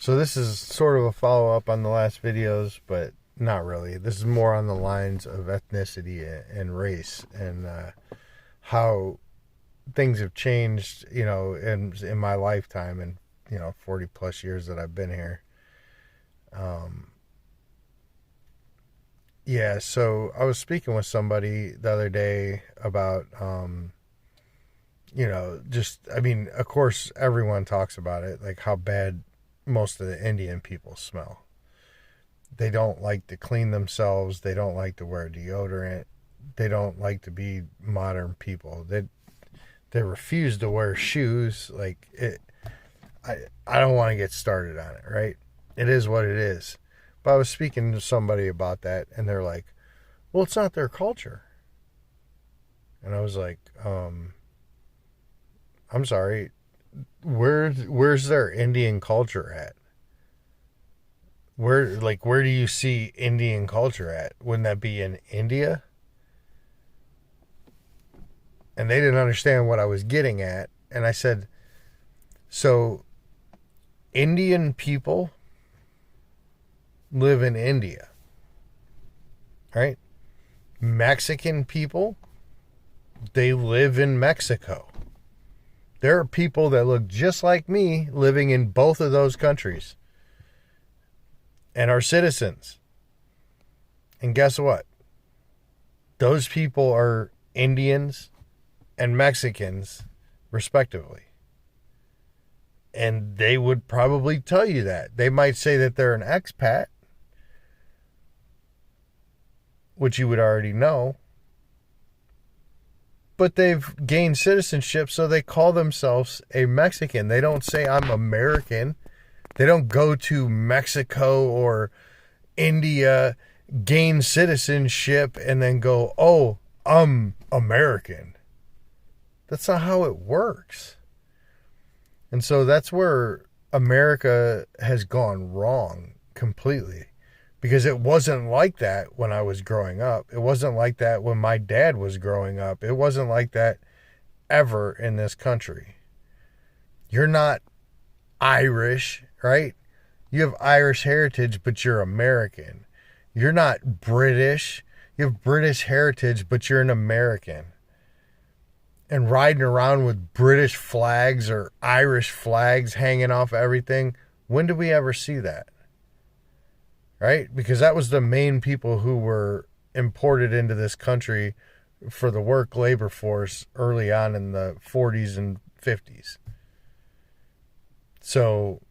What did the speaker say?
So this is sort of a follow-up on the last videos, but not really. This is more on the lines of ethnicity and race and how things have changed, in my lifetime and 40 plus years that I've been here. Um, yeah, so I was speaking with somebody the other day about, I mean, of course, everyone talks about it, like how bad most of the Indian people smell. They don't like to clean themselves. They don't like to wear deodorant. They don't like to be modern people. They refuse to wear shoes. Like it, I don't want to get started on it. Right? It is what it is. But I was speaking to somebody about that, and they're like, "Well, it's not their culture." And I was like, "I'm sorry. Where's their Indian culture at? Where do you see Indian culture at? Wouldn't that be in India?" And they didn't understand what I was getting at. And I said, "So Indian people live in India, right? Mexican people, they live in Mexico. There are people that look just like me living in both of those countries and are citizens. And guess what? Those people are Indians and Mexicans, respectively. And they would probably tell you that. They might say that they're an expat, which you would already know. But they've gained citizenship, so they call themselves a Mexican. They don't say, I'm American. They don't go to Mexico or India, gain citizenship, and then go, oh, I'm American. That's not how it works. And so that's where America has gone wrong completely. Because it wasn't like that when I was growing up. It wasn't like that when my dad was growing up. It wasn't like that ever in this country. You're not Irish, right? You have Irish heritage, but you're American. You're not British. You have British heritage, but you're an American. And riding around with British flags or Irish flags hanging off everything, when did we ever see that? Right? Because that was the main people who were imported into this country for the work labor force early on in the 40s and 50s. So